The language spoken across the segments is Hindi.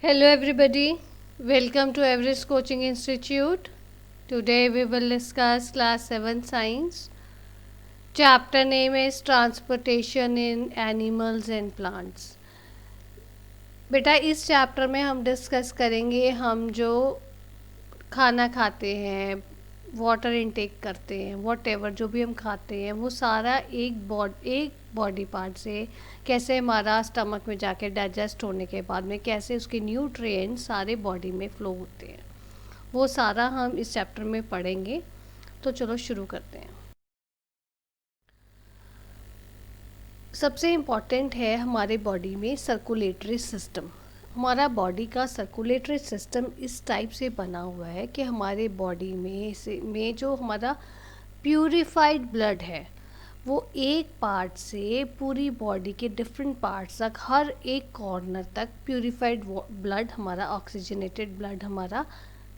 Hello everybody, welcome to Everest Coaching Institute. Today we will discuss class 7 science. Chapter name is Transportation in Animals and Plants. बेटा इस चैप्टर में हम डिस्कस करेंगे हम जो खाना खाते हैं, वाटर इनटेक करते हैं, वॉट जो भी हम खाते हैं वो सारा एक बॉडी पार्ट से कैसे हमारा स्टमक में जाके डाइजेस्ट होने के बाद में कैसे उसके न्यूट्रिएंट सारे बॉडी में फ़्लो होते हैं, वो सारा हम इस चैप्टर में पढ़ेंगे। तो चलो शुरू करते हैं। सबसे इम्पॉर्टेंट है हमारे बॉडी में सर्कुलेटरी सिस्टम। हमारा बॉडी का सर्कुलेटरी सिस्टम इस टाइप से बना हुआ है कि हमारे बॉडी में जो हमारा प्यूरिफाइड ब्लड है वो एक पार्ट से पूरी बॉडी के डिफरेंट पार्ट्स तक, हर एक कॉर्नर तक प्यूरिफाइड ब्लड हमारा, ऑक्सीजनेटेड ब्लड हमारा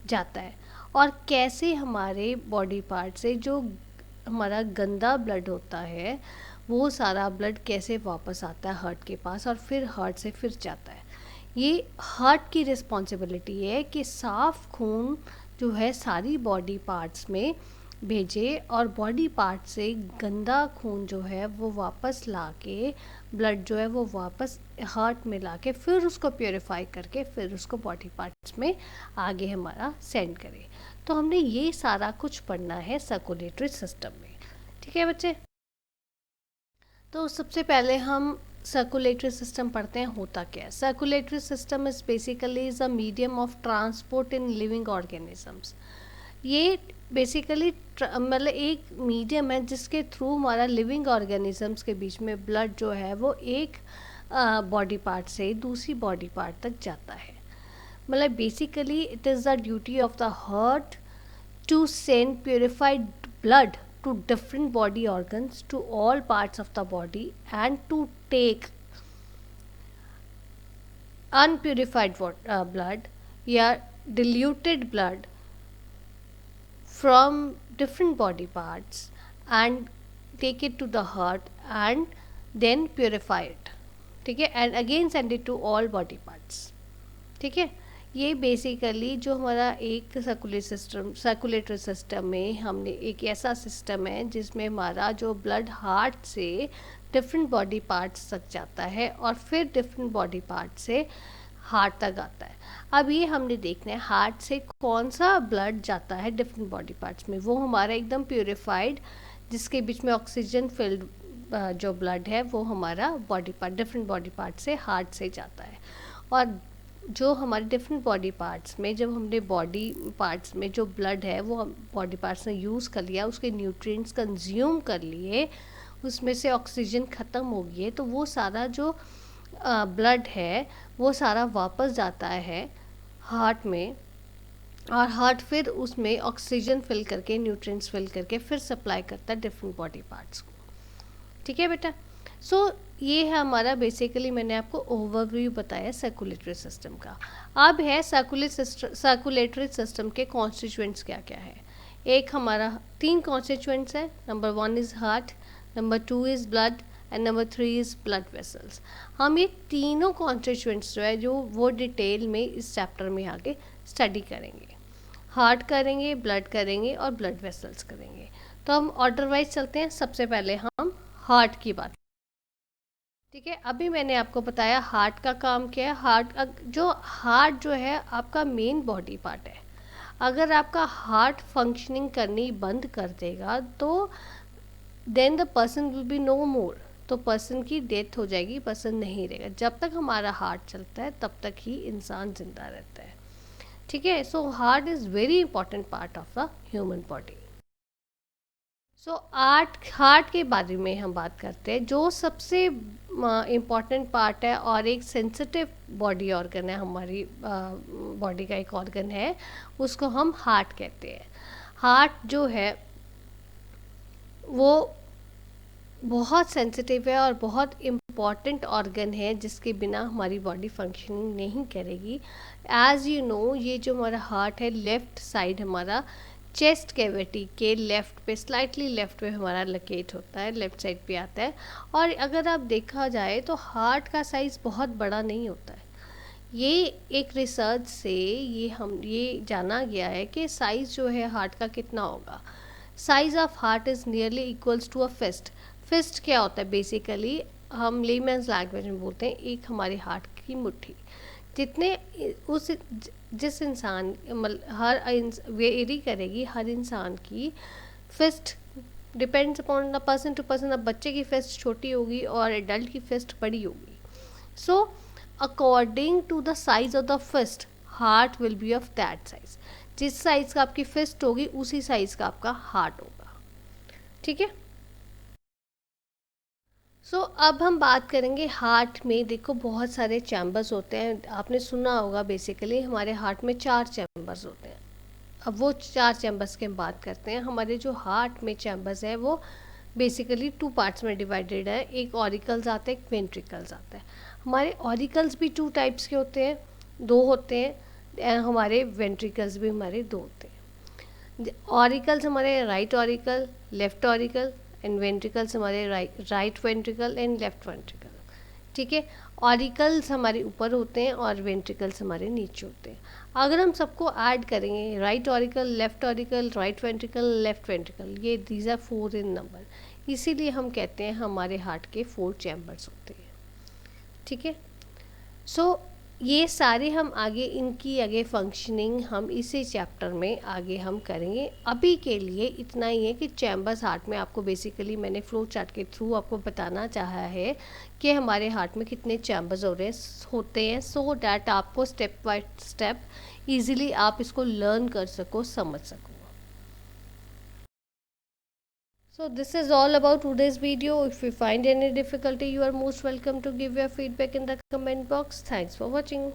जाता है। और कैसे हमारे बॉडी पार्ट से जो हमारा गंदा ब्लड होता है वो सारा ब्लड कैसे वापस आता है हार्ट के पास और फिर हार्ट से फिर जाता है। ये हार्ट की रिस्पॉन्सिबिलिटी है कि साफ़ खून जो है सारी बॉडी पार्ट्स में भेजे और बॉडी पार्ट से गंदा खून जो है वो वापस ला के, ब्लड जो है वो वापस हार्ट में ला के फिर उसको प्योरीफाई करके फिर उसको बॉडी पार्ट्स में आगे हमारा सेंड करे। तो हमने ये सारा कुछ पढ़ना है सर्कुलेटरी सिस्टम में। ठीक है बच्चे, तो सबसे पहले हम सर्कुलेटरी सिस्टम पढ़ते हैं। होता क्या है? Circulatory system is basically is a medium of transport in living organisms. ये बेसिकली मतलब एक मीडियम है जिसके थ्रू हमारा लिविंग ऑर्गेनिजम्स के बीच में ब्लड जो है वो एक बॉडी पार्ट से दूसरी बॉडी पार्ट तक जाता है। मतलब basically it is the duty of the heart to send purified blood to different body organs, to all parts of the body, and to take unpurified blood या diluted blood from different body parts and take it to the heart and then purify it. ठीक है, and again send it to all body parts. ठीक है, ये बेसिकली जो हमारा एक सर्कुलेटरी सिस्टम में हमने एक ऐसा सिस्टम है जिसमें हमारा जो ब्लड हार्ट से डिफरेंट बॉडी पार्ट्स तक जाता है और फिर डिफरेंट बॉडी पार्ट से हार्ट तक आता है। अब ये हमने देखना है हार्ट से कौन सा ब्लड जाता है डिफरेंट बॉडी पार्ट्स में, वो हमारा एकदम प्योरीफाइड जिसके बीच में ऑक्सीजन फिल्ड जो ब्लड है वो हमारा body part, different body part से हार्ट से जाता है। और जो हमारे डिफरेंट बॉडी पार्ट्स में जब हमने बॉडी पार्ट्स में जो ब्लड है वो बॉडी पार्ट्स ने यूज़ कर लिया, उसके न्यूट्रिएंट्स कंज्यूम कर लिए, उसमें से ऑक्सीजन ख़त्म हो गई है, तो वो सारा जो ब्लड है वो सारा वापस जाता है हार्ट में और हार्ट फिर उसमें ऑक्सीजन फिल करके, न्यूट्रिएंट्स फिल करके फिर सप्लाई करता है डिफरेंट बॉडी पार्ट्स को। ठीक है बेटा, सो ये है हमारा बेसिकली मैंने आपको ओवरव्यू बताया सर्कुलेटरी सिस्टम का। अब है सर्कुलेटरी सिस्टम के कॉन्स्टिट्यूएंट्स क्या क्या है। एक हमारा 3 कॉन्स्टिट्यूएंट्स है। Number 1 is heart, number 2 is blood and number 3 is blood vessels. हम ये तीनों कॉन्स्टिट्यूएंट्स जो है जो वो डिटेल में इस चैप्टर में आगे स्टडी करेंगे। हार्ट करेंगे, ब्लड करेंगे और ब्लड वेसल्स करेंगे। तो हम ऑर्डर वाइज चलते हैं। सबसे पहले हम हार्ट की बात। ठीक है, अभी मैंने आपको बताया हार्ट का काम क्या है। हार्ट जो है आपका मेन बॉडी पार्ट है। अगर आपका हार्ट फंक्शनिंग करनी बंद कर देगा तो then the person will be no more, तो पर्सन की डेथ हो जाएगी, पर्सन नहीं रहेगा। जब तक हमारा हार्ट चलता है तब तक ही इंसान जिंदा रहता है। ठीक है, so heart is very important part of the human body. So heart के बारे में हम बात करते हैं। जो सबसे इम्पॉर्टेंट पार्ट है और एक सेंसिटिव बॉडी ऑर्गन है, हमारी बॉडी का एक ऑर्गन है, उसको हम हार्ट कहते हैं। हार्ट जो है वो बहुत सेंसिटिव है और बहुत इम्पॉर्टेंट ऑर्गन है जिसके बिना हमारी बॉडी फंक्शनिंग नहीं करेगी। एज़ यू नो, ये जो हमारा हार्ट है लेफ़्ट साइड हमारा चेस्ट कैविटी के लेफ़्ट पे, स्लाइटली लेफ़्ट पे हमारा लोकेट होता है, लेफ़्ट साइड पे आता है। और अगर आप देखा जाए तो हार्ट का साइज़ बहुत बड़ा नहीं होता है। ये एक रिसर्च से ये जाना गया है कि साइज़ जो है हार्ट का कितना होगा। Size of heart is nearly equals to a fist. Fist क्या होता है बेसिकली, हम लेमैन्स लैंग्वेज में बोलते हैं एक हमारे हार्ट की मुट्ठी। जितने उस जिस इंसान मतलब वेरी करेगी हर इंसान की fist, depends upon the person to person. अब बच्चे की फिस्ट छोटी होगी और एडल्ट की फिस्ट बड़ी होगी। So according to the size of the fist, heart will be of that size. जिस साइज का आपकी फिस्ट होगी उसी साइज का आपका हार्ट होगा। ठीक है। अब हम बात करेंगे हार्ट में। देखो बहुत सारे चैम्बर्स होते हैं, आपने सुना होगा बेसिकली हमारे हार्ट में 4 चैम्बर्स होते हैं। अब वो 4 चैम्बर्स की हम बात करते हैं। हमारे जो हार्ट में चैम्बर्स है वो बेसिकली 2 पार्ट्स में डिवाइडेड है। एक ऑरिकल्स आता है, एक वेंट्रिकल्स आता है। हमारे ऑरिकल्स भी 2 टाइप्स के होते हैं, 2 होते हैं। हमारे वेंट्रिकल्स भी हमारे 2 होते हैं। ऑरिकल्स हमारे right auricle, left auricle, and ventricles हमारे right ventricle and left ventricle. ठीक है। ऑरिकल्स हमारे ऊपर होते हैं और वेंट्रिकल्स हमारे नीचे होते हैं। अगर हम सबको ऐड करेंगे, right auricle, left auricle, right ventricle, left ventricle, ये दीज आर 4 इन नंबर, इसीलिए हम कहते हैं हमारे हार्ट के 4 चैम्बर्स होते हैं। ठीक है। ये सारे हम आगे फंक्शनिंग हम इसी चैप्टर में आगे हम करेंगे। अभी के लिए इतना ही है कि चैम्बर्स हार्ट में आपको बेसिकली मैंने फ्लो चार्ट के थ्रू आपको बताना चाहा है कि हमारे हार्ट में कितने चैम्बर्स होते हैं, सो डैट आपको स्टेप बाय स्टेप ईजिली आप इसको लर्न कर सको, समझ सको। So this is all about today's video. If you find any difficulty, you are most welcome to give your feedback in the comment box. Thanks for watching.